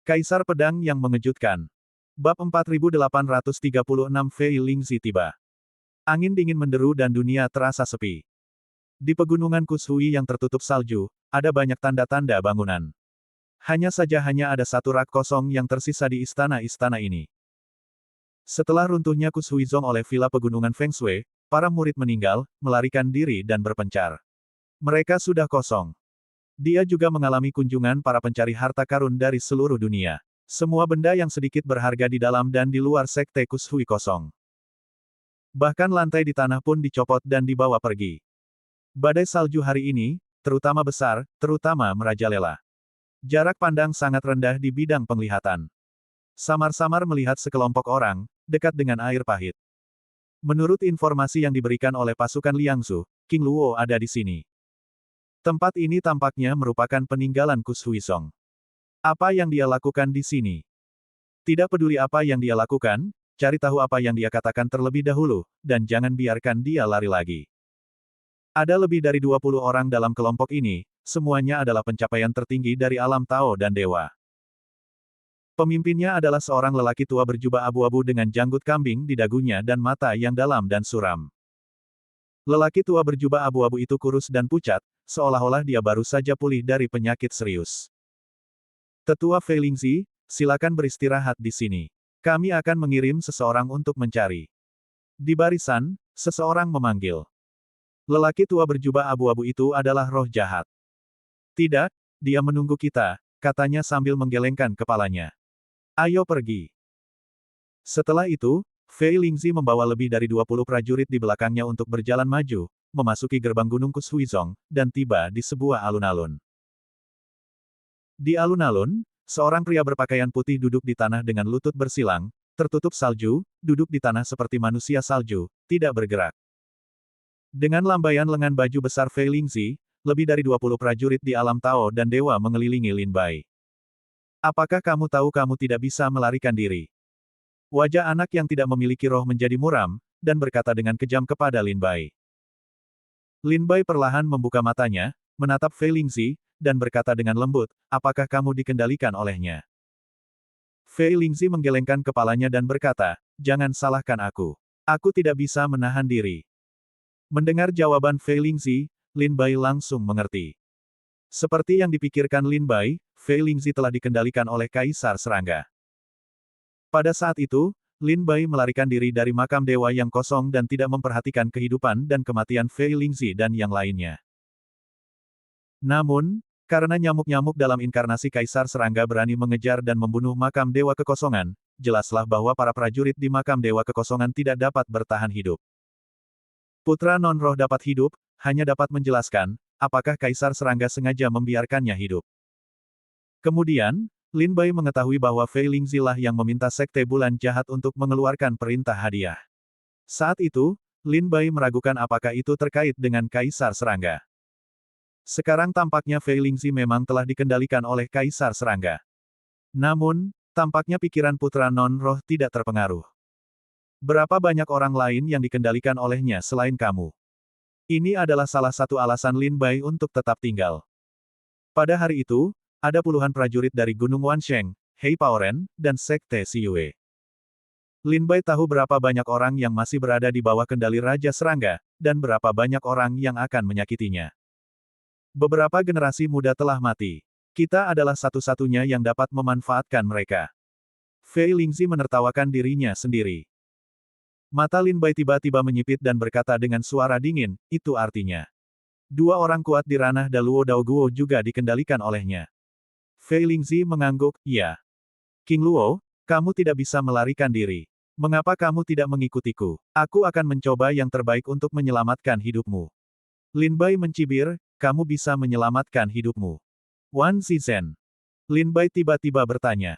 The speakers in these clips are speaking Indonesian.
Kaisar Pedang yang Mengejutkan. Bab 4836 Fei Lingzi tiba. Angin dingin menderu dan dunia terasa sepi. Di pegunungan Kushui yang tertutup salju, ada banyak tanda-tanda bangunan. Hanya ada satu rak kosong yang tersisa di istana-istana ini. Setelah runtuhnya Kushuizong oleh Villa Pegunungan Feng Shui, para murid meninggal, melarikan diri dan berpencar. Mereka sudah kosong. Dia juga mengalami kunjungan para pencari harta karun dari seluruh dunia. Semua benda yang sedikit berharga di dalam dan di luar sekte Kushui kosong. Bahkan lantai di tanah pun dicopot dan dibawa pergi. Badai salju hari ini, terutama besar, terutama merajalela. Jarak pandang sangat rendah di bidang penglihatan. Samar-samar melihat sekelompok orang, dekat dengan air pahit. Menurut informasi yang diberikan oleh pasukan Liangzu, King Luo ada di sini. Tempat ini tampaknya merupakan peninggalan Kushuizong. Apa yang dia lakukan di sini? Tidak peduli apa yang dia lakukan, cari tahu apa yang dia katakan terlebih dahulu, dan jangan biarkan dia lari lagi. Ada lebih dari 20 orang dalam kelompok ini, semuanya adalah pencapaian tertinggi dari alam Tao dan Dewa. Pemimpinnya adalah seorang lelaki tua berjubah abu-abu dengan janggut kambing di dagunya dan mata yang dalam dan suram. Lelaki tua berjubah abu-abu itu kurus dan pucat, seolah-olah dia baru saja pulih dari penyakit serius. Tetua Fei Lingzi, silakan beristirahat di sini. Kami akan mengirim seseorang untuk mencari. Di barisan, seseorang memanggil. Lelaki tua berjubah abu-abu itu adalah roh jahat. Tidak, dia menunggu kita, katanya sambil menggelengkan kepalanya. Ayo pergi. Setelah itu, Fei Lingzi membawa lebih dari 20 prajurit di belakangnya untuk berjalan maju, memasuki gerbang Gunung Kushuizong, dan tiba di sebuah alun-alun. Di alun-alun, seorang pria berpakaian putih duduk di tanah dengan lutut bersilang, tertutup salju, duduk di tanah seperti manusia salju, tidak bergerak. Dengan lambaian lengan baju besar Fei Lingzi, lebih dari 20 prajurit di alam Tao dan Dewa mengelilingi Lin Bai. Apakah kamu tahu kamu tidak bisa melarikan diri? Wajah anak yang tidak memiliki roh menjadi muram, dan berkata dengan kejam kepada Lin Bai. Lin Bai perlahan membuka matanya, menatap Fei Lingzi, dan berkata dengan lembut, apakah kamu dikendalikan olehnya? Fei Lingzi menggelengkan kepalanya dan berkata, jangan salahkan aku. Aku tidak bisa menahan diri. Mendengar jawaban Fei Lingzi, Lin Bai langsung mengerti. Seperti yang dipikirkan Lin Bai, Fei Lingzi telah dikendalikan oleh Kaisar Serangga. Pada saat itu, Lin Bai melarikan diri dari makam dewa yang kosong dan tidak memperhatikan kehidupan dan kematian Fei Lingzi dan yang lainnya. Namun, karena nyamuk-nyamuk dalam inkarnasi Kaisar Serangga berani mengejar dan membunuh makam dewa kekosongan, jelaslah bahwa para prajurit di makam dewa kekosongan tidak dapat bertahan hidup. Putra non-roh dapat hidup, hanya dapat menjelaskan, apakah Kaisar Serangga sengaja membiarkannya hidup. Kemudian, Lin Bai mengetahui bahwa Fei Lingzi lah yang meminta Sekte Bulan Jahat untuk mengeluarkan perintah hadiah. Saat itu, Lin Bai meragukan apakah itu terkait dengan Kaisar Serangga. Sekarang tampaknya Fei Lingzi memang telah dikendalikan oleh Kaisar Serangga. Namun, tampaknya pikiran putra non-roh tidak terpengaruh. Berapa banyak orang lain yang dikendalikan olehnya selain kamu? Ini adalah salah satu alasan Lin Bai untuk tetap tinggal. Pada hari itu, ada puluhan prajurit dari Gunung Wansheng, Hei Paoren, dan Sekte Siyue. Lin Bai tahu berapa banyak orang yang masih berada di bawah kendali Raja Serangga, dan berapa banyak orang yang akan menyakitinya. Beberapa generasi muda telah mati. Kita adalah satu-satunya yang dapat memanfaatkan mereka. Fei Lingzi menertawakan dirinya sendiri. Mata Lin Bai tiba-tiba menyipit dan berkata dengan suara dingin, itu artinya. Dua orang kuat di ranah Daluo Daoguo juga dikendalikan olehnya. Fei Lingzi mengangguk, ya. King Luo, kamu tidak bisa melarikan diri. Mengapa kamu tidak mengikutiku? Aku akan mencoba yang terbaik untuk menyelamatkan hidupmu. Lin Bai mencibir, kamu bisa menyelamatkan hidupmu. Wan Zizhen. Lin Bai tiba-tiba bertanya.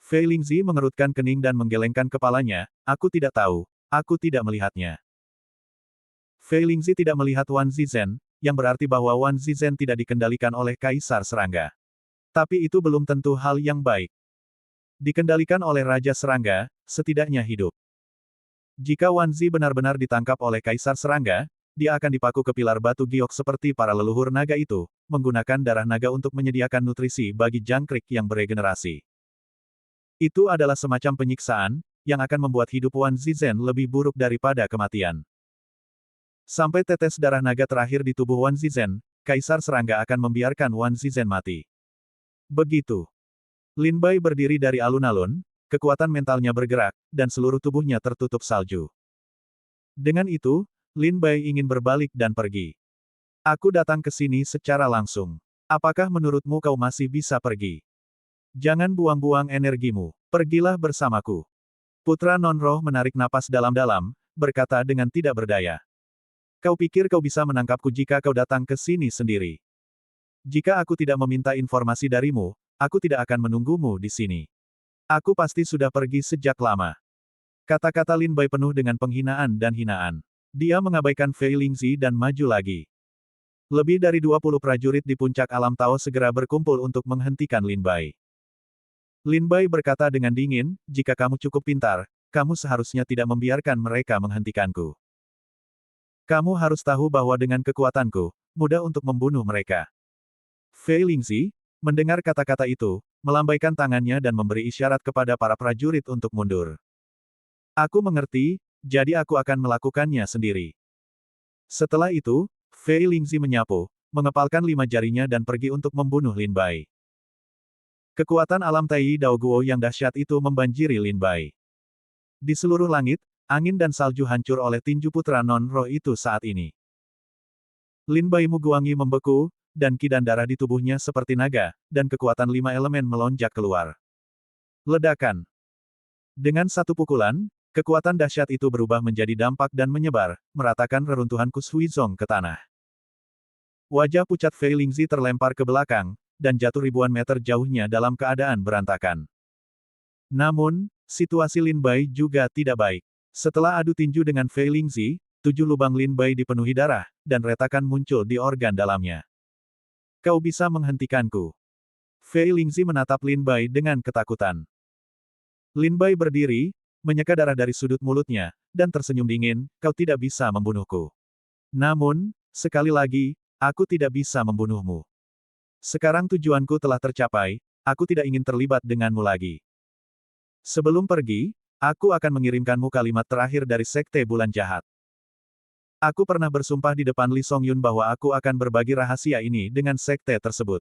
Fei Lingzi mengerutkan kening dan menggelengkan kepalanya, aku tidak tahu, aku tidak melihatnya. Fei Lingzi tidak melihat Wan Zizhen, yang berarti bahwa Wan Zizhen tidak dikendalikan oleh Kaisar Serangga. Tapi itu belum tentu hal yang baik. Dikendalikan oleh Raja Serangga, setidaknya hidup. Jika Wan Zi benar-benar ditangkap oleh Kaisar Serangga, dia akan dipaku ke pilar batu giok seperti para leluhur naga itu, menggunakan darah naga untuk menyediakan nutrisi bagi jangkrik yang beregenerasi. Itu adalah semacam penyiksaan, yang akan membuat hidup Wan Zizhen lebih buruk daripada kematian. Sampai tetes darah naga terakhir di tubuh Wan Zizhen, Kaisar Serangga akan membiarkan Wan Zizhen mati. Begitu. Lin Bai berdiri dari alun-alun, kekuatan mentalnya bergerak, dan seluruh tubuhnya tertutup salju. Dengan itu, Lin Bai ingin berbalik dan pergi. Aku datang ke sini secara langsung. Apakah menurutmu kau masih bisa pergi? Jangan buang-buang energimu. Pergilah bersamaku. Putra non-roh menarik napas dalam-dalam, berkata dengan tidak berdaya. Kau pikir kau bisa menangkapku jika kau datang ke sini sendiri? Jika aku tidak meminta informasi darimu, aku tidak akan menunggumu di sini. Aku pasti sudah pergi sejak lama. Kata-kata Lin Bai penuh dengan penghinaan dan hinaan. Dia mengabaikan Fei Lingzi dan maju lagi. Lebih dari 20 prajurit di puncak alam Tao segera berkumpul untuk menghentikan Lin Bai. Lin Bai berkata dengan dingin, jika kamu cukup pintar, kamu seharusnya tidak membiarkan mereka menghentikanku. Kamu harus tahu bahwa dengan kekuatanku, mudah untuk membunuh mereka. Fei Lingzi, mendengar kata-kata itu, melambaikan tangannya dan memberi isyarat kepada para prajurit untuk mundur. Aku mengerti, jadi aku akan melakukannya sendiri. Setelah itu, Fei Lingzi menyapu, mengepalkan 5 jarinya dan pergi untuk membunuh Lin Bai. Kekuatan alam Tai Dao Guo yang dahsyat itu membanjiri Lin Bai. Di seluruh langit, angin dan salju hancur oleh tinju putra non-roh itu saat ini. Lin Bai Muguangi membeku, dan ki dan darah di tubuhnya seperti naga, dan kekuatan 5 elemen melonjak keluar. Ledakan. Dengan satu pukulan, kekuatan dahsyat itu berubah menjadi dampak dan menyebar, meratakan reruntuhan Kushuizong ke tanah. Wajah pucat Fei Lingzi terlempar ke belakang, dan jatuh ribuan meter jauhnya dalam keadaan berantakan. Namun, situasi Lin Bai juga tidak baik. Setelah adu tinju dengan Fei Lingzi, 7 lubang Lin Bai dipenuhi darah, dan retakan muncul di organ dalamnya. Kau bisa menghentikanku. Fei Lingzi menatap Lin Bai dengan ketakutan. Lin Bai berdiri, menyeka darah dari sudut mulutnya, dan tersenyum dingin, kau tidak bisa membunuhku. Namun, sekali lagi, aku tidak bisa membunuhmu. Sekarang tujuanku telah tercapai, aku tidak ingin terlibat denganmu lagi. Sebelum pergi, aku akan mengirimkanmu kalimat terakhir dari Sekte Bulan Jahat. Aku pernah bersumpah di depan Li Songyun bahwa aku akan berbagi rahasia ini dengan sekte tersebut.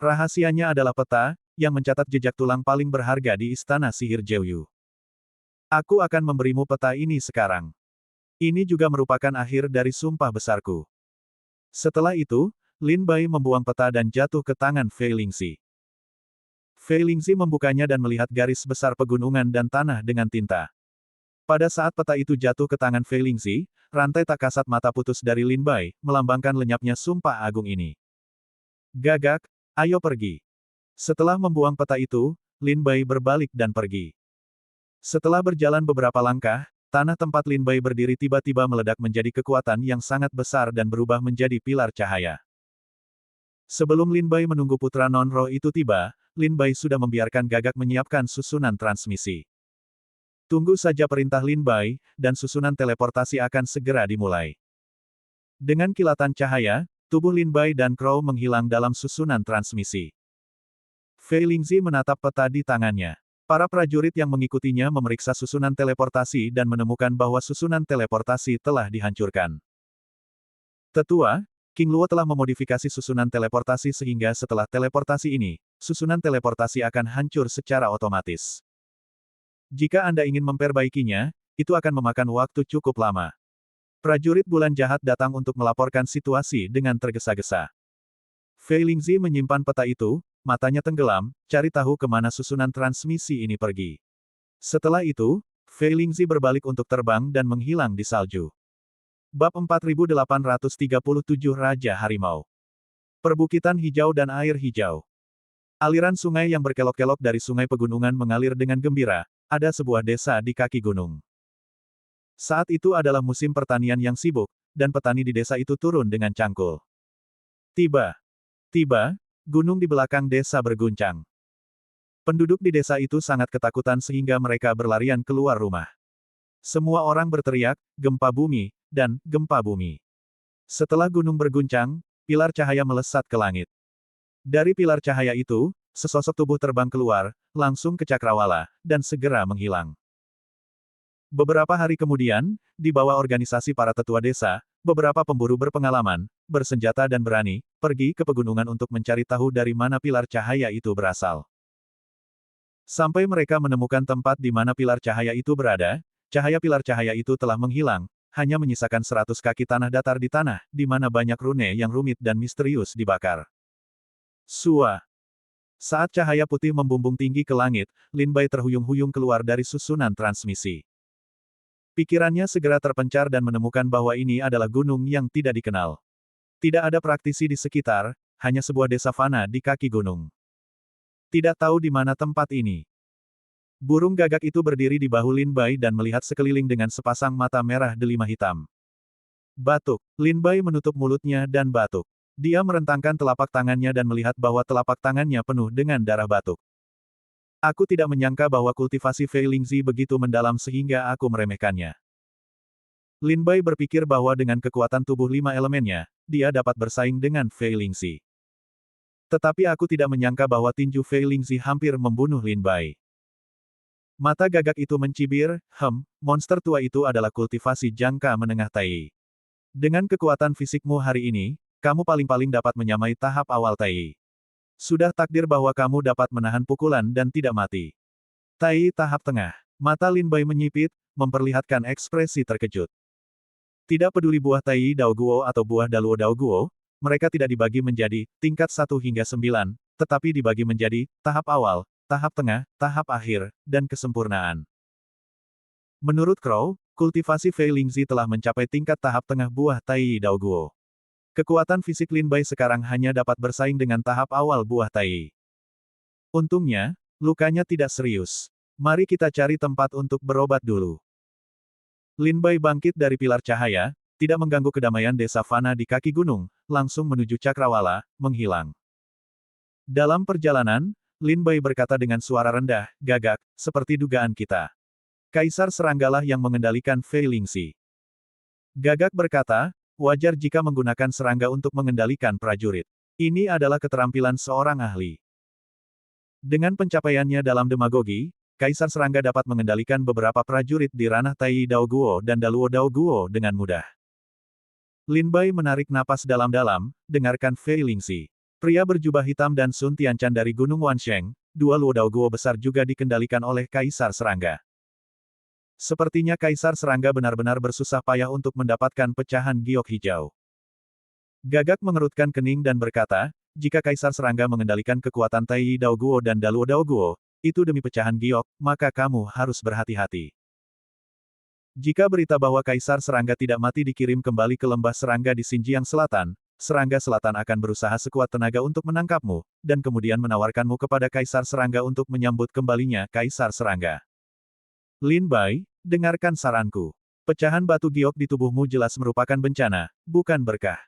Rahasianya adalah peta, yang mencatat jejak tulang paling berharga di Istana Sihir Jeoyu. Aku akan memberimu peta ini sekarang. Ini juga merupakan akhir dari sumpah besarku. Setelah itu, Lin Bai membuang peta dan jatuh ke tangan Fei Lingzi. Fei Lingzi membukanya dan melihat garis besar pegunungan dan tanah dengan tinta. Pada saat peta itu jatuh ke tangan Fei Lingzi, rantai tak kasat mata putus dari Lin Bai, melambangkan lenyapnya sumpah agung ini. Gagak, ayo pergi. Setelah membuang peta itu, Lin Bai berbalik dan pergi. Setelah berjalan beberapa langkah, tanah tempat Lin Bai berdiri tiba-tiba meledak menjadi kekuatan yang sangat besar dan berubah menjadi pilar cahaya. Sebelum Lin Bai menunggu putra non-roh itu tiba, Lin Bai sudah membiarkan Gagak menyiapkan susunan transmisi. Tunggu saja perintah Lin Bai, dan susunan teleportasi akan segera dimulai. Dengan kilatan cahaya, tubuh Lin Bai dan Crow menghilang dalam susunan transmisi. Fei Lingzi menatap peta di tangannya. Para prajurit yang mengikutinya memeriksa susunan teleportasi dan menemukan bahwa susunan teleportasi telah dihancurkan. Tetua, King Luo telah memodifikasi susunan teleportasi sehingga setelah teleportasi ini, susunan teleportasi akan hancur secara otomatis. Jika Anda ingin memperbaikinya, itu akan memakan waktu cukup lama. Prajurit bulan jahat datang untuk melaporkan situasi dengan tergesa-gesa. Fei Lingzi menyimpan peta itu, matanya tenggelam, cari tahu kemana susunan transmisi ini pergi. Setelah itu, Fei Lingzi berbalik untuk terbang dan menghilang di salju. Bab 4837 Raja Harimau. Perbukitan hijau dan air hijau. Aliran sungai yang berkelok-kelok dari sungai pegunungan mengalir dengan gembira, ada sebuah desa di kaki gunung. Saat itu adalah musim pertanian yang sibuk, dan petani di desa itu turun dengan cangkul. Tiba, gunung di belakang desa berguncang. Penduduk di desa itu sangat ketakutan sehingga mereka berlarian keluar rumah. Semua orang berteriak, gempa bumi, dan gempa bumi. Setelah gunung berguncang, pilar cahaya melesat ke langit. Dari pilar cahaya itu, sesosok tubuh terbang keluar, langsung ke cakrawala, dan segera menghilang. Beberapa hari kemudian, di bawah organisasi para tetua desa, beberapa pemburu berpengalaman, bersenjata dan berani, pergi ke pegunungan untuk mencari tahu dari mana pilar cahaya itu berasal. Sampai mereka menemukan tempat di mana pilar cahaya itu berada, cahaya pilar cahaya itu telah menghilang, hanya menyisakan 100 kaki tanah datar di tanah, di mana banyak rune yang rumit dan misterius dibakar. Sua. Saat cahaya putih membumbung tinggi ke langit, Lin Bai terhuyung-huyung keluar dari susunan transmisi. Pikirannya segera terpencar dan menemukan bahwa ini adalah gunung yang tidak dikenal. Tidak ada praktisi di sekitar, hanya sebuah desa fana di kaki gunung. Tidak tahu di mana tempat ini. Burung gagak itu berdiri di bahu Lin Bai dan melihat sekeliling dengan sepasang mata merah delima hitam. Batuk. Lin Bai menutup mulutnya dan batuk. Dia merentangkan telapak tangannya dan melihat bahwa telapak tangannya penuh dengan darah batuk. Aku tidak menyangka bahwa kultivasi Fei Lingzi begitu mendalam sehingga aku meremehkannya. Lin Bai berpikir bahwa dengan kekuatan tubuh 5 elemennya, dia dapat bersaing dengan Fei Lingzi. Tetapi aku tidak menyangka bahwa tinju Fei Lingzi hampir membunuh Lin Bai. Mata gagak itu mencibir, monster tua itu adalah kultivasi jangka menengah Tai. Dengan kekuatan fisikmu hari ini, kamu paling-paling dapat menyamai tahap awal Tai. Sudah takdir bahwa kamu dapat menahan pukulan dan tidak mati. Tai tahap tengah. Mata Lin Bai menyipit, memperlihatkan ekspresi terkejut. Tidak peduli buah Tai Dao Guo atau buah Daluo Dao Guo, mereka tidak dibagi menjadi tingkat 1 hingga 9, tetapi dibagi menjadi tahap awal, tahap tengah, tahap akhir, dan kesempurnaan. Menurut Crow, kultivasi Fei Lingzi telah mencapai tingkat tahap tengah buah Tai Dao Guo. Kekuatan fisik Lin Bai sekarang hanya dapat bersaing dengan tahap awal buah Tai. Untungnya, lukanya tidak serius. Mari kita cari tempat untuk berobat dulu. Lin Bai bangkit dari pilar cahaya, tidak mengganggu kedamaian desa fana di kaki gunung, langsung menuju cakrawala, menghilang. Dalam perjalanan, Lin Bai berkata dengan suara rendah, gagak, seperti dugaan kita. Kaisar seranggalah yang mengendalikan Fei Lingzi. Gagak berkata, wajar jika menggunakan serangga untuk mengendalikan prajurit. Ini adalah keterampilan seorang ahli. Dengan pencapaiannya dalam demagogi, Kaisar Serangga dapat mengendalikan beberapa prajurit di ranah Tai Dao Guo dan Daluo Dao Guo dengan mudah. Lin Bai menarik napas dalam-dalam, dengarkan Fei Lingzi. Pria berjubah hitam dan Sun Tianchan dari Gunung Wansheng, dua Luo Dao Guo besar juga dikendalikan oleh Kaisar Serangga. Sepertinya Kaisar Serangga benar-benar bersusah payah untuk mendapatkan pecahan giok hijau. Gagak mengerutkan kening dan berkata, jika Kaisar Serangga mengendalikan kekuatan Tai Dao Guo dan Daluo Dao Guo, itu demi pecahan giok, maka kamu harus berhati-hati. Jika berita bahwa Kaisar Serangga tidak mati dikirim kembali ke lembah serangga di Xinjiang Selatan, Serangga Selatan akan berusaha sekuat tenaga untuk menangkapmu, dan kemudian menawarkanmu kepada Kaisar Serangga untuk menyambut kembalinya Kaisar Serangga. Lin Bai, dengarkan saranku. Pecahan batu giok di tubuhmu jelas merupakan bencana, bukan berkah.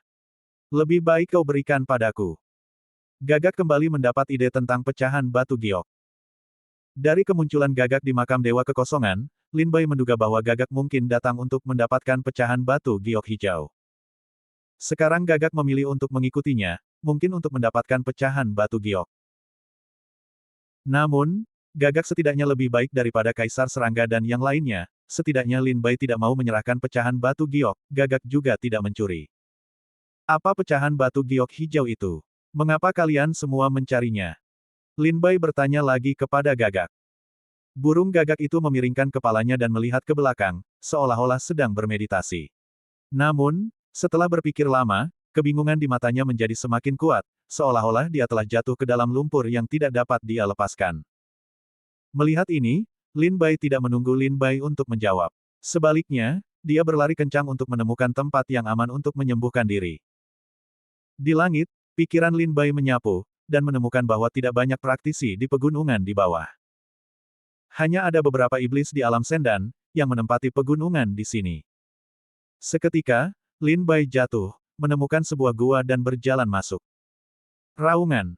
Lebih baik kau berikan padaku. Gagak kembali mendapat ide tentang pecahan batu giok. Dari kemunculan Gagak di makam Dewa Kekosongan, Lin Bai menduga bahwa Gagak mungkin datang untuk mendapatkan pecahan batu giok hijau. Sekarang Gagak memilih untuk mengikutinya, mungkin untuk mendapatkan pecahan batu giok. Namun, Gagak setidaknya lebih baik daripada Kaisar Serangga dan yang lainnya, setidaknya Lin Bai tidak mau menyerahkan pecahan batu giok, Gagak juga tidak mencuri. Apa pecahan batu giok hijau itu? Mengapa kalian semua mencarinya? Lin Bai bertanya lagi kepada Gagak. Burung Gagak itu memiringkan kepalanya dan melihat ke belakang, seolah-olah sedang bermeditasi. Namun, setelah berpikir lama, kebingungan di matanya menjadi semakin kuat, seolah-olah dia telah jatuh ke dalam lumpur yang tidak dapat dia lepaskan. Melihat ini, Lin Bai tidak menunggu Lin Bai untuk menjawab. Sebaliknya, dia berlari kencang untuk menemukan tempat yang aman untuk menyembuhkan diri. Di langit, pikiran Lin Bai menyapu, dan menemukan bahwa tidak banyak praktisi di pegunungan di bawah. Hanya ada beberapa iblis di alam sendan, yang menempati pegunungan di sini. Seketika, Lin Bai jatuh, menemukan sebuah gua dan berjalan masuk. Raungan.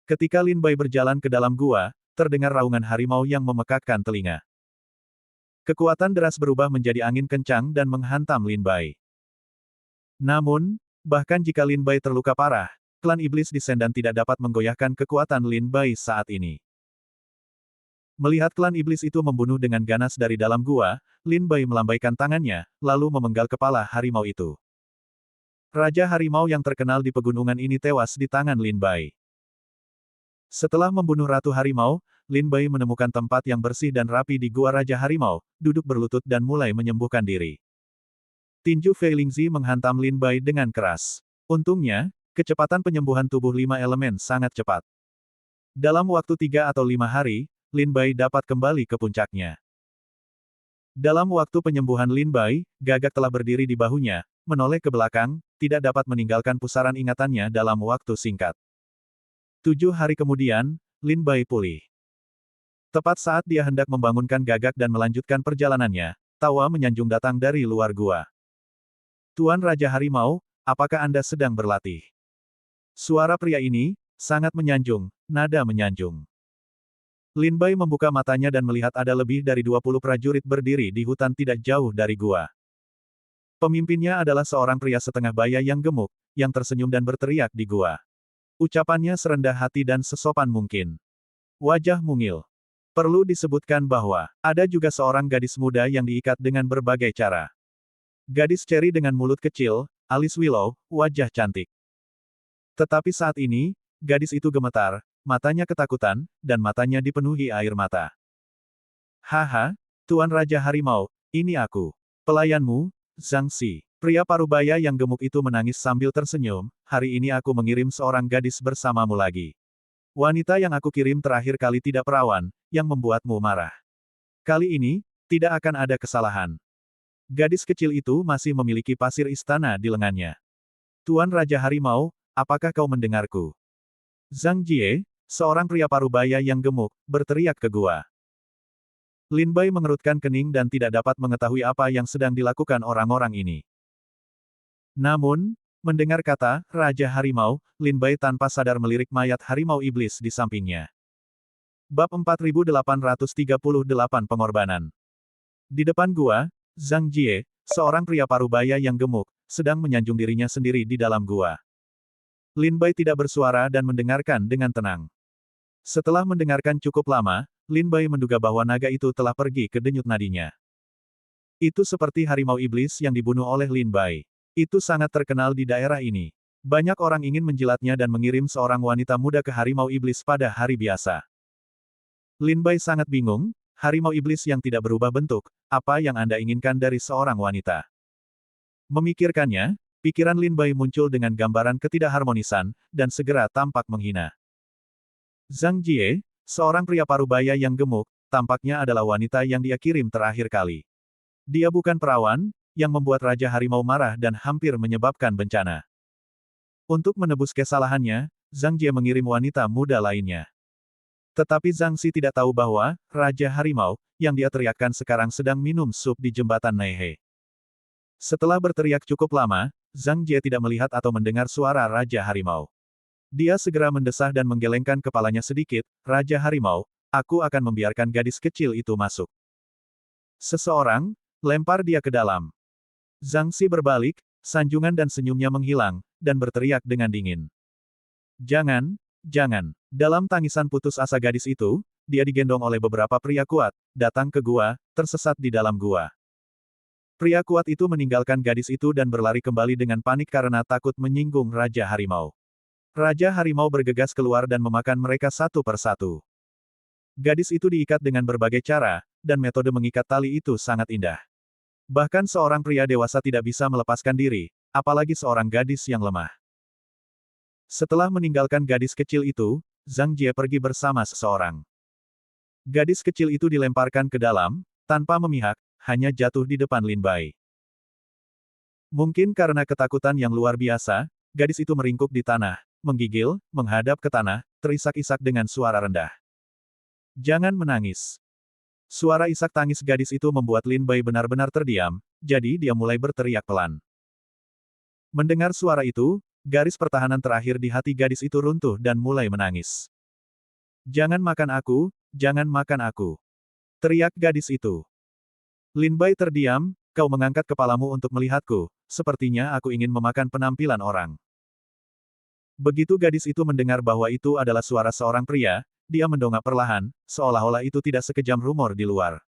Ketika Lin Bai berjalan ke dalam gua, terdengar raungan harimau yang memekakkan telinga. Kekuatan deras berubah menjadi angin kencang dan menghantam Lin Bai. Namun, bahkan jika Lin Bai terluka parah, klan iblis di Sendan tidak dapat menggoyahkan kekuatan Lin Bai saat ini. Melihat klan iblis itu membunuh dengan ganas dari dalam gua, Lin Bai melambaikan tangannya, lalu memenggal kepala harimau itu. Raja harimau yang terkenal di pegunungan ini tewas di tangan Lin Bai. Setelah membunuh Ratu Harimau, Lin Bai menemukan tempat yang bersih dan rapi di Gua Raja Harimau, duduk berlutut dan mulai menyembuhkan diri. Tinju Fei Lingzi menghantam Lin Bai dengan keras. Untungnya, kecepatan penyembuhan tubuh 5 elemen sangat cepat. Dalam waktu 3 atau 5 hari, Lin Bai dapat kembali ke puncaknya. Dalam waktu penyembuhan Lin Bai, gagak telah berdiri di bahunya, menoleh ke belakang, tidak dapat meninggalkan pusaran ingatannya dalam waktu singkat. 7 hari kemudian, Lin Bai pulih. Tepat saat dia hendak membangunkan gagak dan melanjutkan perjalanannya, tawa menyanjung datang dari luar gua. Tuan Raja Harimau, apakah Anda sedang berlatih? Suara pria ini, sangat menyanjung, nada menyanjung. Lin Bai membuka matanya dan melihat ada lebih dari 20 prajurit berdiri di hutan tidak jauh dari gua. Pemimpinnya adalah seorang pria setengah baya yang gemuk, yang tersenyum dan berteriak di gua. Ucapannya serendah hati dan sesopan mungkin. Wajah mungil. Perlu disebutkan bahwa, ada juga seorang gadis muda yang diikat dengan berbagai cara. Gadis ceri dengan mulut kecil, alis willow, wajah cantik. Tetapi saat ini, gadis itu gemetar, matanya ketakutan, dan matanya dipenuhi air mata. Haha, Tuan Raja Harimau, ini aku. Pelayanmu, Zhang Xi. Pria parubaya yang gemuk itu menangis sambil tersenyum, hari ini aku mengirim seorang gadis bersamamu lagi. Wanita yang aku kirim terakhir kali tidak perawan, yang membuatmu marah. Kali ini, tidak akan ada kesalahan. Gadis kecil itu masih memiliki pasir istana di lengannya. Tuan Raja Harimau, apakah kau mendengarku? Zhang Jie, seorang pria parubaya yang gemuk, berteriak ke gua. Lin Bai mengerutkan kening dan tidak dapat mengetahui apa yang sedang dilakukan orang-orang ini. Namun, mendengar kata Raja Harimau, Lin Bai tanpa sadar melirik mayat harimau iblis di sampingnya. Bab 4838 Pengorbanan. Di depan gua, Zhang Jie, seorang pria parubaya yang gemuk, sedang menyanjung dirinya sendiri di dalam gua. Lin Bai tidak bersuara dan mendengarkan dengan tenang. Setelah mendengarkan cukup lama, Lin Bai menduga bahwa naga itu telah pergi ke denyut nadinya. Itu seperti harimau iblis yang dibunuh oleh Lin Bai. Itu sangat terkenal di daerah ini. Banyak orang ingin menjilatnya dan mengirim seorang wanita muda ke harimau iblis pada hari biasa. Lin Bai sangat bingung, harimau iblis yang tidak berubah bentuk, apa yang Anda inginkan dari seorang wanita? Memikirkannya, pikiran Lin Bai muncul dengan gambaran ketidakharmonisan, dan segera tampak menghina. Zhang Jie, seorang pria parubaya yang gemuk, tampaknya adalah wanita yang dia kirim terakhir kali. Dia bukan perawan, yang membuat Raja Harimau marah dan hampir menyebabkan bencana. Untuk menebus kesalahannya, Zhang Jie mengirim wanita muda lainnya. Tetapi Zhang Xi tidak tahu bahwa, Raja Harimau, yang dia teriakkan sekarang sedang minum sup di jembatan Neihe. Setelah berteriak cukup lama, Zhang Jie tidak melihat atau mendengar suara Raja Harimau. Dia segera mendesah dan menggelengkan kepalanya sedikit, Raja Harimau, aku akan membiarkan gadis kecil itu masuk. Seseorang, lempar dia ke dalam. Zhang Xi berbalik, sanjungan dan senyumnya menghilang, dan berteriak dengan dingin. Jangan, jangan. Dalam tangisan putus asa gadis itu, dia digendong oleh beberapa pria kuat, datang ke gua, tersesat di dalam gua. Pria kuat itu meninggalkan gadis itu dan berlari kembali dengan panik karena takut menyinggung Raja Harimau. Raja Harimau bergegas keluar dan memakan mereka satu persatu. Gadis itu diikat dengan berbagai cara, dan metode mengikat tali itu sangat indah. Bahkan seorang pria dewasa tidak bisa melepaskan diri, apalagi seorang gadis yang lemah. Setelah meninggalkan gadis kecil itu, Zhang Jie pergi bersama seseorang. Gadis kecil itu dilemparkan ke dalam, tanpa memihak, hanya jatuh di depan Lin Bai. Mungkin karena ketakutan yang luar biasa, gadis itu meringkuk di tanah, menggigil, menghadap ke tanah, terisak-isak dengan suara rendah. Jangan menangis. Suara isak tangis gadis itu membuat Lin Bai benar-benar terdiam, jadi dia mulai berteriak pelan. Mendengar suara itu, garis pertahanan terakhir di hati gadis itu runtuh dan mulai menangis. Jangan makan aku, jangan makan aku. Teriak gadis itu. Lin Bai terdiam, kau mengangkat kepalamu untuk melihatku, sepertinya aku ingin memakan penampilan orang. Begitu gadis itu mendengar bahwa itu adalah suara seorang pria, dia mendongak perlahan, seolah-olah itu tidak sekejam rumor di luar.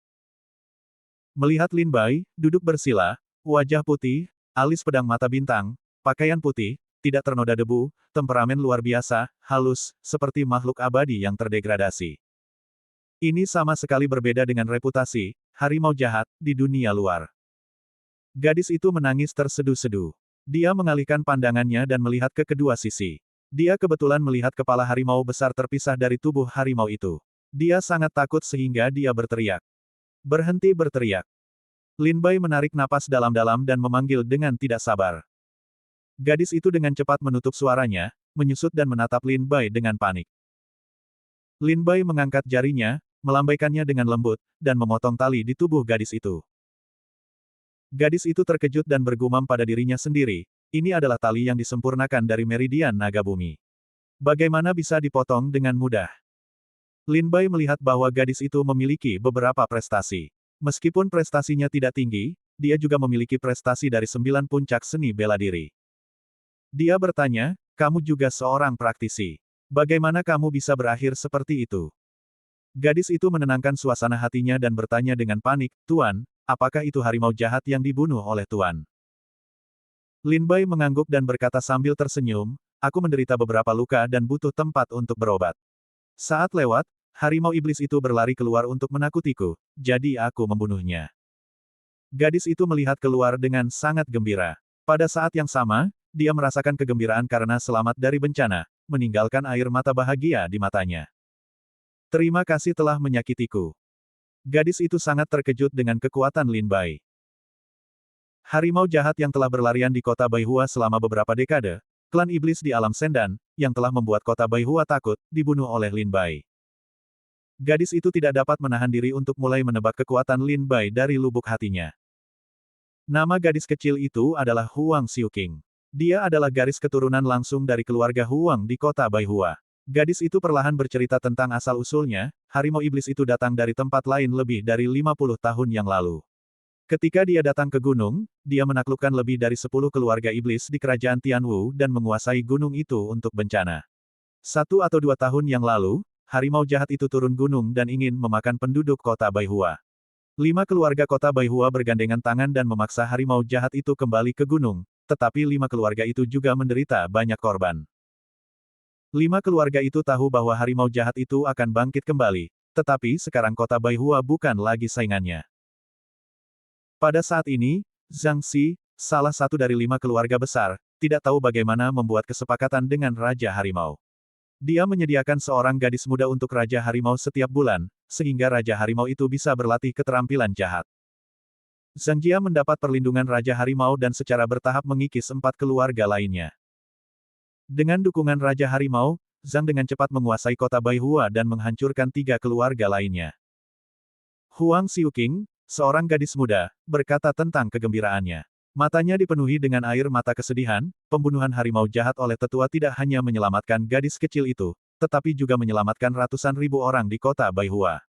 Melihat Lin Bai, duduk bersila, wajah putih, alis pedang mata bintang, pakaian putih, tidak ternoda debu, temperamen luar biasa, halus, seperti makhluk abadi yang terdegradasi. Ini sama sekali berbeda dengan reputasi, harimau jahat, di dunia luar. Gadis itu menangis terseduh-seduh. Dia mengalihkan pandangannya dan melihat ke kedua sisi. Dia kebetulan melihat kepala harimau besar terpisah dari tubuh harimau itu. Dia sangat takut sehingga dia berteriak. Berhenti berteriak. Lin Bai menarik napas dalam-dalam dan memanggil dengan tidak sabar. Gadis itu dengan cepat menutup suaranya, menyusut dan menatap Lin Bai dengan panik. Lin Bai mengangkat jarinya, melambaikannya dengan lembut, dan memotong tali di tubuh gadis itu. Gadis itu terkejut dan bergumam pada dirinya sendiri, ini adalah tali yang disempurnakan dari meridian naga bumi. Bagaimana bisa dipotong dengan mudah? Lin Bai melihat bahwa gadis itu memiliki beberapa prestasi. Meskipun prestasinya tidak tinggi, dia juga memiliki prestasi dari 9 puncak seni bela diri. Dia bertanya, kamu juga seorang praktisi. Bagaimana kamu bisa berakhir seperti itu? Gadis itu menenangkan suasana hatinya dan bertanya dengan panik, Tuan, apakah itu harimau jahat yang dibunuh oleh Tuan? Lin Bai mengangguk dan berkata sambil tersenyum, aku menderita beberapa luka dan butuh tempat untuk berobat. Saat lewat, harimau iblis itu berlari keluar untuk menakutiku, jadi aku membunuhnya. Gadis itu melihat keluar dengan sangat gembira. Pada saat yang sama, dia merasakan kegembiraan karena selamat dari bencana, meninggalkan air mata bahagia di matanya. Terima kasih telah menyakitiku. Gadis itu sangat terkejut dengan kekuatan Lin Bai. Harimau jahat yang telah berlarian di kota Baihua selama beberapa dekade, klan iblis di alam Sendan, yang telah membuat kota Baihua takut, dibunuh oleh Lin Bai. Gadis itu tidak dapat menahan diri untuk mulai menebak kekuatan Lin Bai dari lubuk hatinya. Nama gadis kecil itu adalah Huang Xiuqing. Dia adalah garis keturunan langsung dari keluarga Huang di kota Baihua. Gadis itu perlahan bercerita tentang asal-usulnya, harimau iblis itu datang dari tempat lain lebih dari 50 tahun yang lalu. Ketika dia datang ke gunung, dia menaklukkan lebih dari 10 keluarga iblis di kerajaan Tianwu dan menguasai gunung itu untuk bencana. 1 atau 2 tahun yang lalu, harimau jahat itu turun gunung dan ingin memakan penduduk kota Baihua. 5 keluarga kota Baihua bergandengan tangan dan memaksa harimau jahat itu kembali ke gunung, tetapi 5 keluarga itu juga menderita banyak korban. 5 keluarga itu tahu bahwa harimau jahat itu akan bangkit kembali, tetapi sekarang kota Baihua bukan lagi saingannya. Pada saat ini, Zhang Xi, salah satu dari 5 keluarga besar, tidak tahu bagaimana membuat kesepakatan dengan Raja Harimau. Dia menyediakan seorang gadis muda untuk Raja Harimau setiap bulan, sehingga Raja Harimau itu bisa berlatih keterampilan jahat. Zhang Jia mendapat perlindungan Raja Harimau dan secara bertahap mengikis 4 keluarga lainnya. Dengan dukungan Raja Harimau, Zhang dengan cepat menguasai kota Baihua dan menghancurkan 3 keluarga lainnya. Huang Xiuqing, seorang gadis muda, berkata tentang kegembiraannya. Matanya dipenuhi dengan air mata kesedihan, pembunuhan harimau jahat oleh tetua tidak hanya menyelamatkan gadis kecil itu, tetapi juga menyelamatkan ratusan ribu orang di kota Baihua.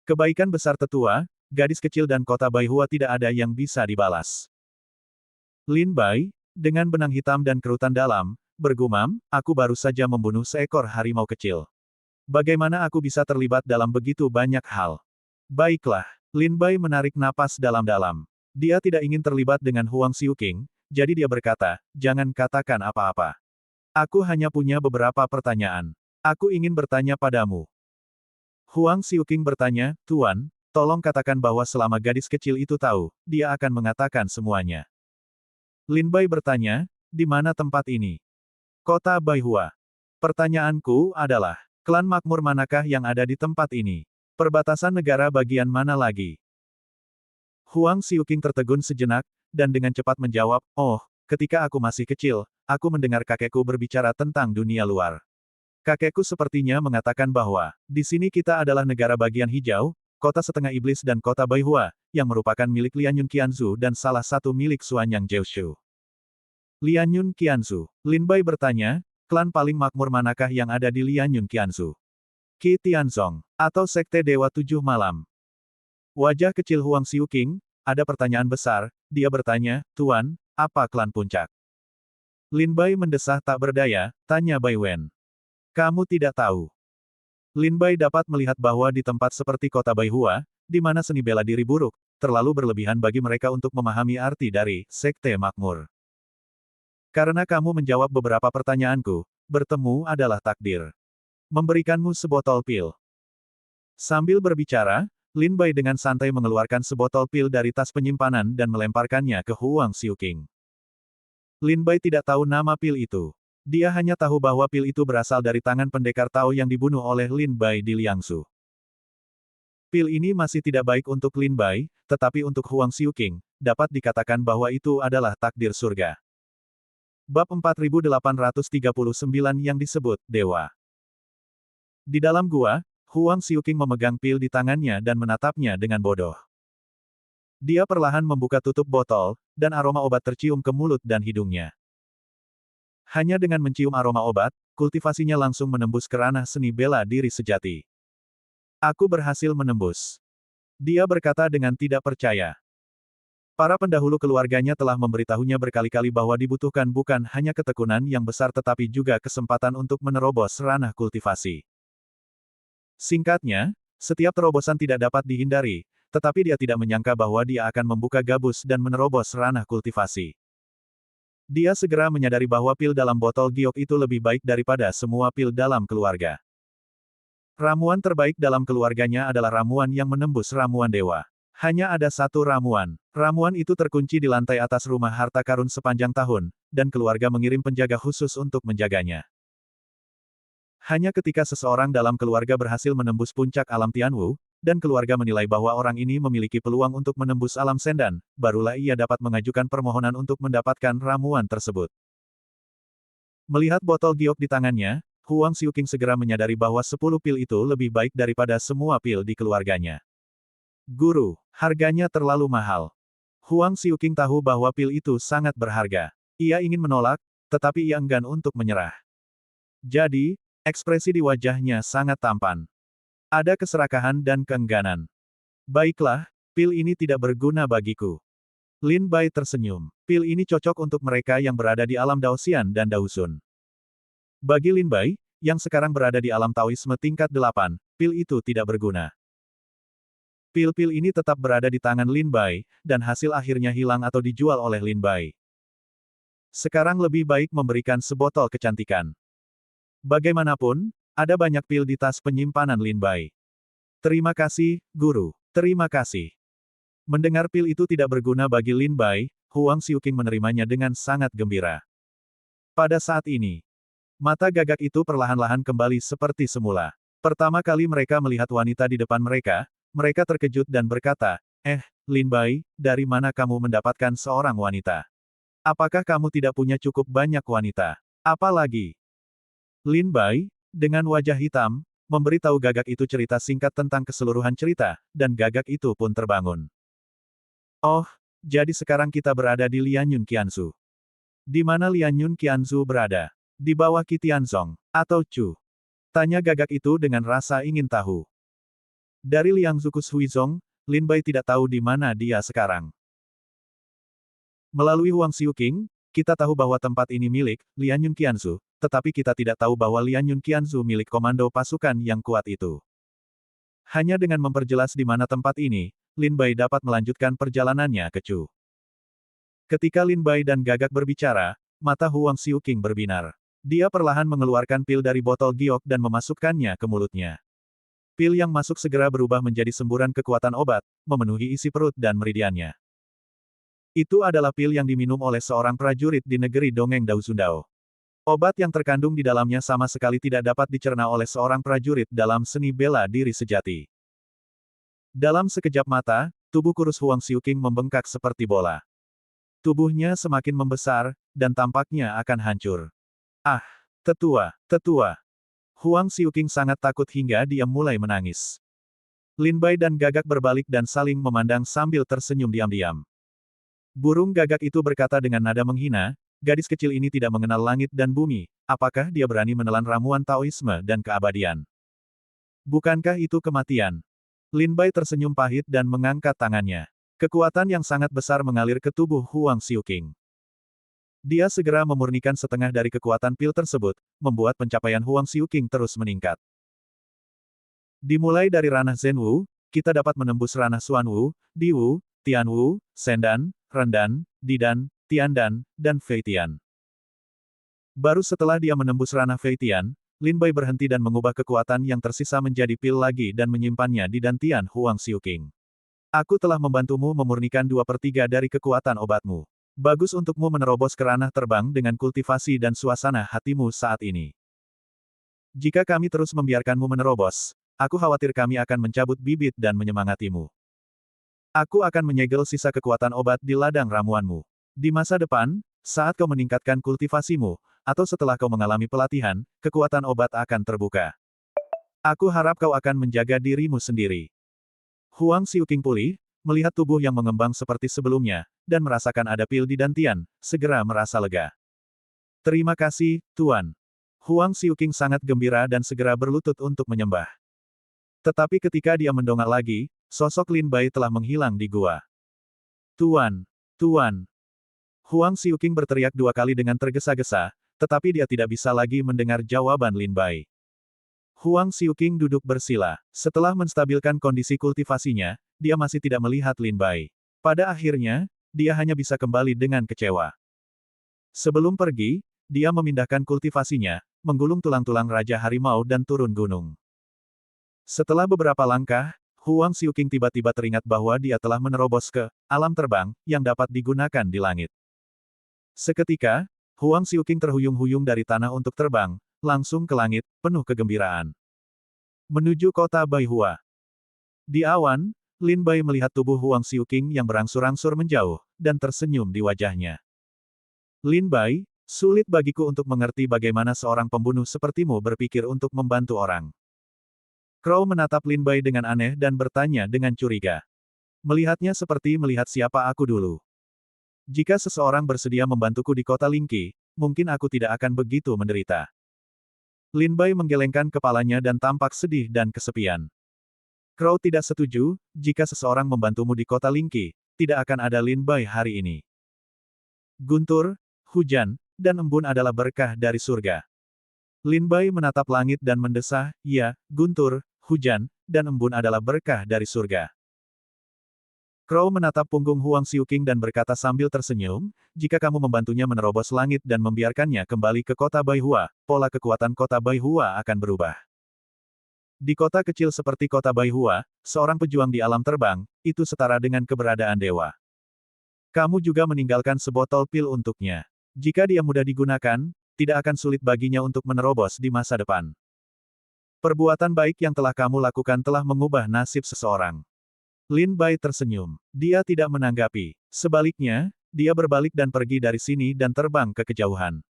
Kebaikan besar tetua, gadis kecil dan kota Baihua tidak ada yang bisa dibalas. Lin Bai, dengan benang hitam dan kerutan dalam, bergumam, aku baru saja membunuh seekor harimau kecil. Bagaimana aku bisa terlibat dalam begitu banyak hal? Baiklah. Lin Bai menarik napas dalam-dalam. Dia tidak ingin terlibat dengan Huang Xiuqing, jadi dia berkata, jangan katakan apa-apa. Aku hanya punya beberapa pertanyaan. Aku ingin bertanya padamu. Huang Xiuqing bertanya, Tuan, tolong katakan bahwa selama gadis kecil itu tahu, dia akan mengatakan semuanya. Lin Bai bertanya, di mana tempat ini? Kota Baihua. Pertanyaanku adalah, klan makmur manakah yang ada di tempat ini? Perbatasan negara bagian mana lagi? Huang Xiuqing tertegun sejenak, dan dengan cepat menjawab, oh, ketika aku masih kecil, aku mendengar kakekku berbicara tentang dunia luar. Kakekku sepertinya mengatakan bahwa, di sini kita adalah negara bagian hijau, kota setengah iblis dan kota Baihua, yang merupakan milik Lianyun Qianzu dan salah satu milik Xuanyang Jiushu. Lianyun Qianzu. Lin Bai bertanya, klan paling makmur manakah yang ada di Lianyun Qianzu? Qi Tianzong, atau Sekte Dewa Tujuh Malam. Wajah kecil Huang Xiuqing, ada pertanyaan besar, dia bertanya, Tuan, apa klan puncak? Lin Bai mendesah tak berdaya, tanya Bai Wen. Kamu tidak tahu. Lin Bai dapat melihat bahwa di tempat seperti kota Baihua, di mana seni bela diri buruk, terlalu berlebihan bagi mereka untuk memahami arti dari Sekte Makmur. Karena kamu menjawab beberapa pertanyaanku, bertemu adalah takdir. Memberikanmu sebotol pil. Sambil berbicara, Lin Bai dengan santai mengeluarkan sebotol pil dari tas penyimpanan dan melemparkannya ke Huang Xiuqing. Lin Bai tidak tahu nama pil itu. Dia hanya tahu bahwa pil itu berasal dari tangan pendekar Tao yang dibunuh oleh Lin Bai di Liangsu. Pil ini masih tidak baik untuk Lin Bai, tetapi untuk Huang Xiuqing, dapat dikatakan bahwa itu adalah takdir surga. Bab 4839 yang disebut Dewa. Di dalam gua, Huang Xiuqing memegang pil di tangannya dan menatapnya dengan bodoh. Dia perlahan membuka tutup botol, dan aroma obat tercium ke mulut dan hidungnya. Hanya dengan mencium aroma obat, kultivasinya langsung menembus ke ranah seni bela diri sejati. Aku berhasil menembus. Dia berkata dengan tidak percaya. Para pendahulu keluarganya telah memberitahunya berkali-kali bahwa dibutuhkan bukan hanya ketekunan yang besar tetapi juga kesempatan untuk menerobos ranah kultivasi. Singkatnya, setiap terobosan tidak dapat dihindari, tetapi dia tidak menyangka bahwa dia akan membuka gabus dan menerobos ranah kultivasi. Dia segera menyadari bahwa pil dalam botol giok itu lebih baik daripada semua pil dalam keluarga. Ramuan terbaik dalam keluarganya adalah ramuan yang menembus ramuan dewa. Hanya ada satu ramuan. Ramuan itu terkunci di lantai atas rumah harta karun sepanjang tahun, dan keluarga mengirim penjaga khusus untuk menjaganya. Hanya ketika seseorang dalam keluarga berhasil menembus puncak alam Tianwu, dan keluarga menilai bahwa orang ini memiliki peluang untuk menembus alam Sendan, barulah ia dapat mengajukan permohonan untuk mendapatkan ramuan tersebut. Melihat botol giok di tangannya, Huang Xiuqing segera menyadari bahwa 10 pil itu lebih baik daripada semua pil di keluarganya. Guru, harganya terlalu mahal. Huang Xiuqing tahu bahwa pil itu sangat berharga. Ia ingin menolak, tetapi ia enggan untuk menyerah. Jadi, ekspresi di wajahnya sangat tampan. Ada keserakahan dan keengganan. Baiklah, pil ini tidak berguna bagiku. Lin Bai tersenyum. Pil ini cocok untuk mereka yang berada di alam Daoxian dan Daosun. Bagi Lin Bai, yang sekarang berada di alam Taoisme tingkat 8, pil itu tidak berguna. Pil-pil ini tetap berada di tangan Lin Bai, dan hasil akhirnya hilang atau dijual oleh Lin Bai. Sekarang lebih baik memberikan sebotol kecantikan. Bagaimanapun, ada banyak pil di tas penyimpanan Lin Bai. Terima kasih, Guru. Terima kasih. Mendengar pil itu tidak berguna bagi Lin Bai, Huang Xiuqing menerimanya dengan sangat gembira. Pada saat ini, mata gagak itu perlahan-lahan kembali seperti semula. Pertama kali mereka melihat wanita di depan mereka, mereka terkejut dan berkata, Lin Bai, dari mana kamu mendapatkan seorang wanita? Apakah kamu tidak punya cukup banyak wanita? Apalagi? Lin Bai, dengan wajah hitam, memberitahu gagak itu cerita singkat tentang keseluruhan cerita, dan gagak itu pun terbangun. Oh, jadi sekarang kita berada di Lianyun Qianzu. Di mana Lianyun Qianzu berada? Di bawah Qi Tianzong, atau Chu? Tanya gagak itu dengan rasa ingin tahu. Dari Liangzukus Huizong, Lin Bai tidak tahu di mana dia sekarang. Melalui Huang Xiuqing, kita tahu bahwa tempat ini milik Lianyun Qianzu, tetapi kita tidak tahu bahwa Lianyun Qianzu milik komando pasukan yang kuat itu. Hanya dengan memperjelas di mana tempat ini, Lin Bai dapat melanjutkan perjalanannya ke Chu. Ketika Lin Bai dan gagak berbicara, mata Huang Xiuqing berbinar. Dia perlahan mengeluarkan pil dari botol giok dan memasukkannya ke mulutnya. Pil yang masuk segera berubah menjadi semburan kekuatan obat, memenuhi isi perut dan meridiannya. Itu adalah pil yang diminum oleh seorang prajurit di negeri dongeng Daosundao. Obat yang terkandung di dalamnya sama sekali tidak dapat dicerna oleh seorang prajurit dalam seni bela diri sejati. Dalam sekejap mata, tubuh kurus Huang Xiuqing membengkak seperti bola. Tubuhnya semakin membesar, dan tampaknya akan hancur. Ah, tetua, tetua. Huang Xiuqing sangat takut hingga dia mulai menangis. Lin Bai dan gagak berbalik dan saling memandang sambil tersenyum diam-diam. Burung gagak itu berkata dengan nada menghina, gadis kecil ini tidak mengenal langit dan bumi, apakah dia berani menelan ramuan Taoisme dan keabadian? Bukankah itu kematian? Lin Bai tersenyum pahit dan mengangkat tangannya. Kekuatan yang sangat besar mengalir ke tubuh Huang Xiuqing. Dia segera memurnikan setengah dari kekuatan pil tersebut, membuat pencapaian Huang Xiuqing terus meningkat. Dimulai dari ranah Zhenwu, kita dapat menembus ranah Xuanwu, Diwu, Tianwu, Sendan, Rendan, Didan, Tiandan, dan Feitian. Baru setelah dia menembus ranah Feitian, Lin Bai berhenti dan mengubah kekuatan yang tersisa menjadi pil lagi dan menyimpannya di dantian Huang Xiuqing. Aku telah membantumu memurnikan 2/3 dari kekuatan obatmu. Bagus untukmu menerobos ke ranah terbang dengan kultivasi dan suasana hatimu saat ini. Jika kami terus membiarkanmu menerobos, aku khawatir kami akan mencabut bibit dan menyemangatimu. Aku akan menyegel sisa kekuatan obat di ladang ramuanmu. Di masa depan, saat kau meningkatkan kultivasimu, atau setelah kau mengalami pelatihan, kekuatan obat akan terbuka. Aku harap kau akan menjaga dirimu sendiri. Huang Xiuqing pulih, melihat tubuh yang mengembang seperti sebelumnya, dan merasakan ada pil di dantian, segera merasa lega. Terima kasih, Tuan. Huang Xiuqing sangat gembira dan segera berlutut untuk menyembah. Tetapi ketika dia mendongak lagi, sosok Lin Bai telah menghilang di gua. Tuan! Tuan! Huang Xiuqing berteriak 2 kali dengan tergesa-gesa, tetapi dia tidak bisa lagi mendengar jawaban Lin Bai. Huang Xiuqing duduk bersila. Setelah menstabilkan kondisi kultivasinya, dia masih tidak melihat Lin Bai. Pada akhirnya, dia hanya bisa kembali dengan kecewa. Sebelum pergi, dia memindahkan kultivasinya, menggulung tulang-tulang Raja Harimau dan turun gunung. Setelah beberapa langkah, Huang Xiuqing tiba-tiba teringat bahwa dia telah menerobos ke alam terbang yang dapat digunakan di langit. Seketika, Huang Xiuqing terhuyung-huyung dari tanah untuk terbang, langsung ke langit, penuh kegembiraan. Menuju kota Baihua. Di awan, Lin Bai melihat tubuh Huang Xiuqing yang berangsur-angsur menjauh, dan tersenyum di wajahnya. Lin Bai, sulit bagiku untuk mengerti bagaimana seorang pembunuh sepertimu berpikir untuk membantu orang. Crow menatap Lin Bai dengan aneh dan bertanya dengan curiga. Melihatnya seperti melihat siapa aku dulu. Jika seseorang bersedia membantuku di kota Lingqi, mungkin aku tidak akan begitu menderita. Lin Bai menggelengkan kepalanya dan tampak sedih dan kesepian. Crow tidak setuju, jika seseorang membantumu di kota Lingqi, tidak akan ada Lin Bai hari ini. Guntur, hujan, dan embun adalah berkah dari surga. Lin Bai menatap langit dan mendesah, ya, guntur, hujan, dan embun adalah berkah dari surga. Crow menatap punggung Huang Xiuqing dan berkata sambil tersenyum, jika kamu membantunya menerobos langit dan membiarkannya kembali ke kota Baihua, pola kekuatan kota Baihua akan berubah. Di kota kecil seperti kota Baihua, seorang pejuang di alam terbang, itu setara dengan keberadaan dewa. Kamu juga meninggalkan sebotol pil untuknya. Jika dia mudah digunakan, tidak akan sulit baginya untuk menerobos di masa depan. Perbuatan baik yang telah kamu lakukan telah mengubah nasib seseorang. Lin Bai tersenyum. Dia tidak menanggapi. Sebaliknya, dia berbalik dan pergi dari sini dan terbang ke kejauhan.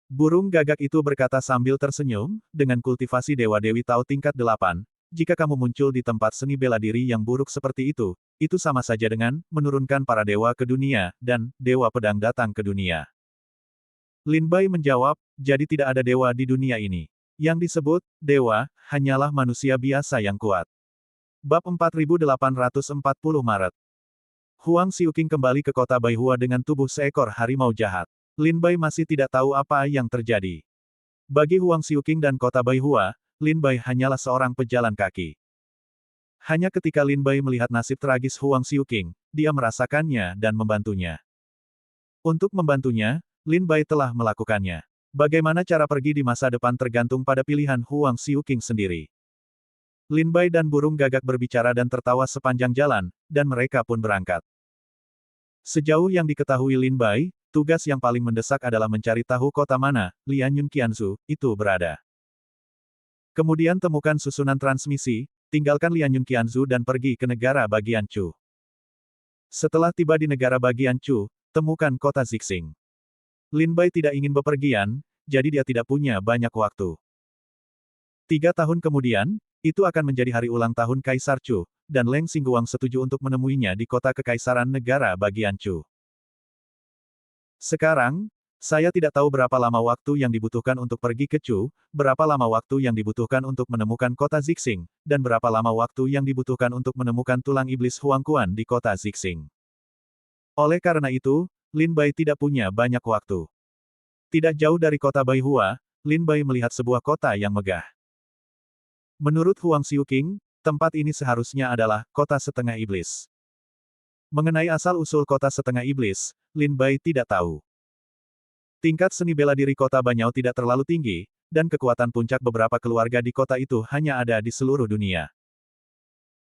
Burung gagak itu berkata sambil tersenyum, dengan kultivasi Dewa-Dewi Tao tingkat 8, jika kamu muncul di tempat seni bela diri yang buruk seperti itu sama saja dengan menurunkan para dewa ke dunia, dan Dewa Pedang datang ke dunia. Lin Bai menjawab, jadi tidak ada dewa di dunia ini. Yang disebut dewa hanyalah manusia biasa yang kuat. Bab 4840 Maret. Huang Xiuqing kembali ke kota Baihua dengan tubuh seekor harimau jahat. Lin Bai masih tidak tahu apa yang terjadi. Bagi Huang Xiuqing dan kota Baihua, Lin Bai hanyalah seorang pejalan kaki. Hanya ketika Lin Bai melihat nasib tragis Huang Xiuqing, dia merasakannya dan membantunya. Untuk membantunya, Lin Bai telah melakukannya. Bagaimana cara pergi di masa depan tergantung pada pilihan Huang Xiuqing sendiri. Lin Bai dan burung gagak berbicara dan tertawa sepanjang jalan, dan mereka pun berangkat. Sejauh yang diketahui Lin Bai, tugas yang paling mendesak adalah mencari tahu kota mana Lianyun Qianzu itu berada. Kemudian temukan susunan transmisi, tinggalkan Lianyun Qianzu dan pergi ke negara bagian Chu. Setelah tiba di negara bagian Chu, temukan kota Zixing. Lin Bai tidak ingin bepergian, jadi dia tidak punya banyak waktu. 3 tahun kemudian, itu akan menjadi hari ulang tahun Kaisar Chu, dan Leng Xingguang setuju untuk menemuinya di kota kekaisaran negara bagian Chu. Sekarang, saya tidak tahu berapa lama waktu yang dibutuhkan untuk pergi ke Chu, berapa lama waktu yang dibutuhkan untuk menemukan kota Zixing, dan berapa lama waktu yang dibutuhkan untuk menemukan tulang iblis Huangquan di kota Zixing. Oleh karena itu, Lin Bai tidak punya banyak waktu. Tidak jauh dari kota Baihua, Lin Bai melihat sebuah kota yang megah. Menurut Huang Xiuqing, tempat ini seharusnya adalah kota setengah iblis. Mengenai asal-usul kota setengah iblis, Lin Bai tidak tahu. Tingkat seni bela diri kota Banyao tidak terlalu tinggi, dan kekuatan puncak beberapa keluarga di kota itu hanya ada di seluruh dunia.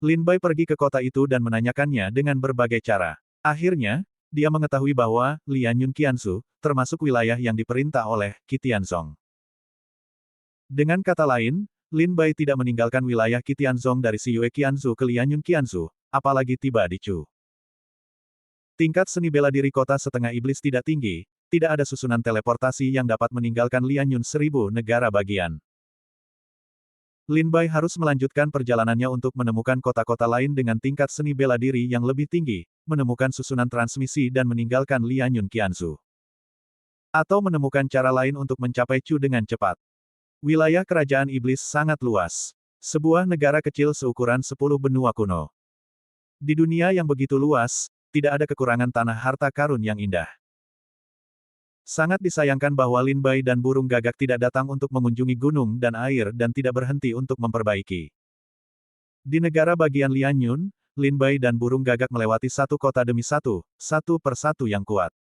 Lin Bai pergi ke kota itu dan menanyakannya dengan berbagai cara. Akhirnya, dia mengetahui bahwa Lianyun Qianzu termasuk wilayah yang diperintah oleh Qi Tianzong. Dengan kata lain, Lin Bai tidak meninggalkan wilayah Qi Tianzong dari Siyue Qianzu ke Lianyun Qianzu, apalagi tiba di Chu. Tingkat seni bela diri kota setengah iblis tidak tinggi, tidak ada susunan teleportasi yang dapat meninggalkan Lianyun 1000 negara bagian. Lin Bai harus melanjutkan perjalanannya untuk menemukan kota-kota lain dengan tingkat seni bela diri yang lebih tinggi, menemukan susunan transmisi dan meninggalkan Lianyun Qianzu. Atau menemukan cara lain untuk mencapai Chu dengan cepat. Wilayah kerajaan iblis sangat luas. Sebuah negara kecil seukuran 10 benua kuno. Di dunia yang begitu luas, tidak ada kekurangan tanah harta karun yang indah. Sangat disayangkan bahwa Lin Bai dan burung gagak tidak datang untuk mengunjungi gunung dan air dan tidak berhenti untuk memperbaiki. Di negara bagian Lianyun, Lin Bai dan burung gagak melewati satu kota demi satu, satu persatu yang kuat.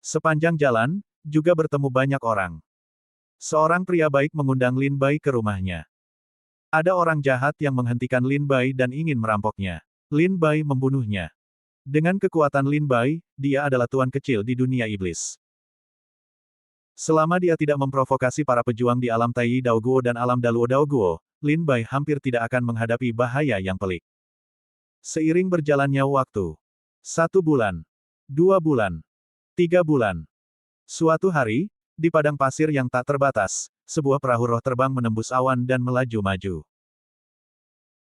Sepanjang jalan, juga bertemu banyak orang. Seorang pria baik mengundang Lin Bai ke rumahnya. Ada orang jahat yang menghentikan Lin Bai dan ingin merampoknya. Lin Bai membunuhnya. Dengan kekuatan Lin Bai, dia adalah tuan kecil di dunia iblis. Selama dia tidak memprovokasi para pejuang di alam Tai Dao Guo dan alam Daluo Dao Guo, Lin Bai hampir tidak akan menghadapi bahaya yang pelik. Seiring berjalannya waktu. 1 bulan. 2 bulan. 3 bulan. Suatu hari, di padang pasir yang tak terbatas, sebuah perahu roh terbang menembus awan dan melaju maju.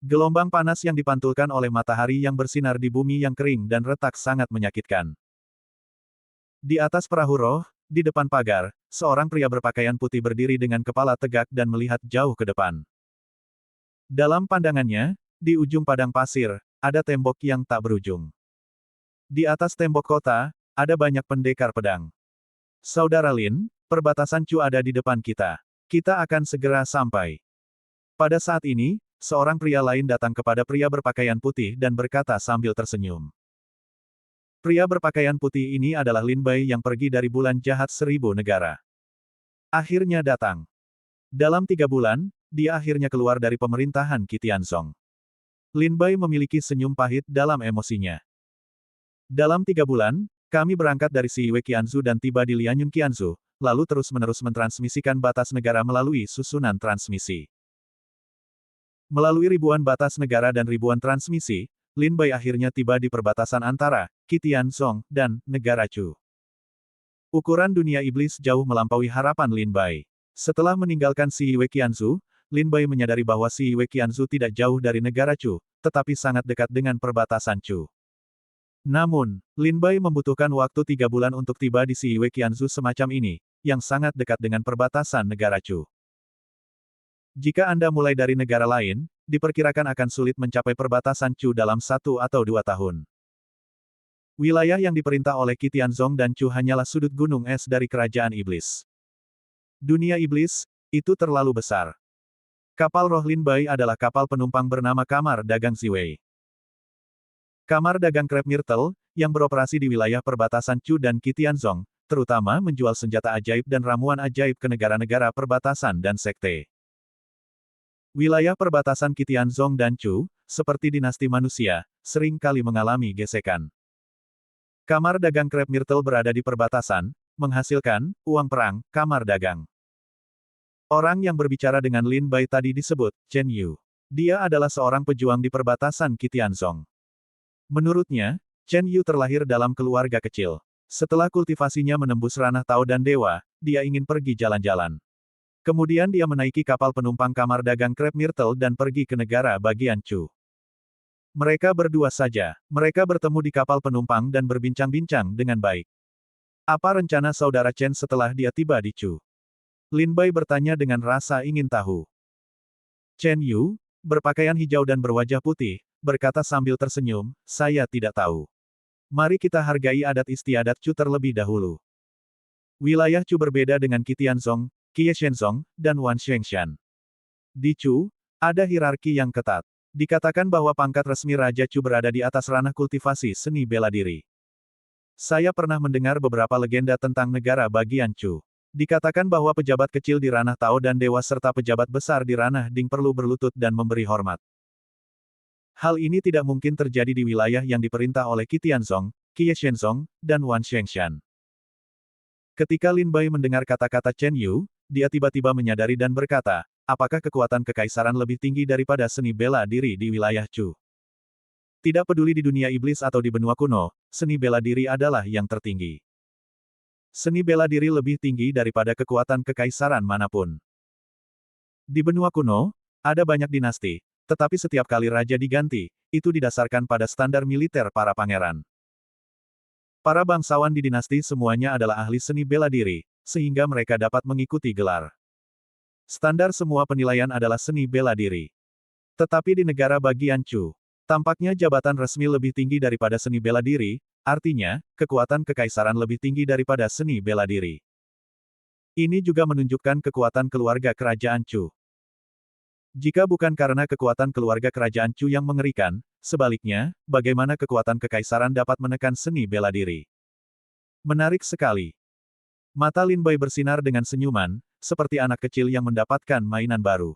Gelombang panas yang dipantulkan oleh matahari yang bersinar di bumi yang kering dan retak sangat menyakitkan. Di atas perahu roh, di depan pagar, seorang pria berpakaian putih berdiri dengan kepala tegak dan melihat jauh ke depan. Dalam pandangannya, di ujung padang pasir, ada tembok yang tak berujung. Di atas tembok kota, ada banyak pendekar pedang. Saudara Lin, perbatasan Chu ada di depan kita. Kita akan segera sampai. Pada saat ini, seorang pria lain datang kepada pria berpakaian putih dan berkata sambil tersenyum. Pria berpakaian putih ini adalah Lin Bai yang pergi dari bulan jahat 1000 negara. Akhirnya datang. Dalam 3 bulan, dia akhirnya keluar dari pemerintahan Qi Tianzong. Lin Bai memiliki senyum pahit dalam emosinya. Dalam 3 bulan, kami berangkat dari Siyue Qianzu dan tiba di Lianyun Qianzu, lalu terus-menerus mentransmisikan batas negara melalui susunan transmisi. Melalui ribuan batas negara dan ribuan transmisi, Lin Bai akhirnya tiba di perbatasan antara Qi Tianzong dan negara Chu. Ukuran dunia iblis jauh melampaui harapan Lin Bai. Setelah meninggalkan Siyue Qianzu, Lin Bai menyadari bahwa Siyue Qianzu tidak jauh dari negara Chu, tetapi sangat dekat dengan perbatasan Chu. Namun, Lin Bai membutuhkan waktu 3 bulan untuk tiba di Siyue Qianzu semacam ini, yang sangat dekat dengan perbatasan negara Chu. Jika Anda mulai dari negara lain, diperkirakan akan sulit mencapai perbatasan Chu dalam 1 atau 2 tahun. Wilayah yang diperintah oleh Qi Tianzong dan Chu hanyalah sudut gunung es dari kerajaan iblis. Dunia iblis, itu terlalu besar. Kapal roh Lin Bai adalah kapal penumpang bernama Kamar Dagang Ziwei. Kamar dagang krep Myrtle, yang beroperasi di wilayah perbatasan Chu dan Qi Tianzong, terutama menjual senjata ajaib dan ramuan ajaib ke negara-negara perbatasan dan sekte. Wilayah perbatasan Qi Tianzong dan Chu, seperti dinasti manusia, sering kali mengalami gesekan. Kamar dagang krep Myrtle berada di perbatasan, menghasilkan uang perang, kamar dagang. Orang yang berbicara dengan Lin Bai tadi disebut Chen Yu. Dia adalah seorang pejuang di perbatasan Qi Tianzong. Menurutnya, Chen Yu terlahir dalam keluarga kecil. Setelah kultivasinya menembus ranah Tao dan Dewa, dia ingin pergi jalan-jalan. Kemudian dia menaiki kapal penumpang kamar dagang krep Myrtle dan pergi ke negara bagian Chu. Mereka berdua saja. Mereka bertemu di kapal penumpang dan berbincang-bincang dengan baik. Apa rencana saudara Chen setelah dia tiba di Chu? Lin Bai bertanya dengan rasa ingin tahu. Chen Yu, berpakaian hijau dan berwajah putih, berkata sambil tersenyum, saya tidak tahu. Mari kita hargai adat istiadat Chu terlebih dahulu. Wilayah Chu berbeda dengan Qitianzong, Qieshenzong, dan Wanshengshan. Di Chu, ada hierarki yang ketat. Dikatakan bahwa pangkat resmi Raja Chu berada di atas ranah kultivasi seni bela diri. Saya pernah mendengar beberapa legenda tentang negara bagian Chu. Dikatakan bahwa pejabat kecil di ranah Tao dan Dewa serta pejabat besar di ranah Ding perlu berlutut dan memberi hormat. Hal ini tidak mungkin terjadi di wilayah yang diperintah oleh Qitianzong, Qieshenzong, dan Wanshengshan. Ketika Lin Bai mendengar kata-kata Chen Yu, dia tiba-tiba menyadari dan berkata, apakah kekuatan kekaisaran lebih tinggi daripada seni bela diri di wilayah Chu? Tidak peduli di dunia iblis atau di benua kuno, seni bela diri adalah yang tertinggi. Seni bela diri lebih tinggi daripada kekuatan kekaisaran manapun. Di benua kuno, ada banyak dinasti, tetapi setiap kali raja diganti, itu didasarkan pada standar militer para pangeran. Para bangsawan di dinasti semuanya adalah ahli seni bela diri, sehingga mereka dapat mengikuti gelar. Standar semua penilaian adalah seni bela diri. Tetapi di negara bagian Chu, tampaknya jabatan resmi lebih tinggi daripada seni bela diri, artinya, kekuatan kekaisaran lebih tinggi daripada seni bela diri. Ini juga menunjukkan kekuatan keluarga kerajaan Chu. Jika bukan karena kekuatan keluarga kerajaan Chu yang mengerikan, sebaliknya, bagaimana kekuatan kekaisaran dapat menekan seni bela diri? Menarik sekali. Mata Lin Bai bersinar dengan senyuman, seperti anak kecil yang mendapatkan mainan baru.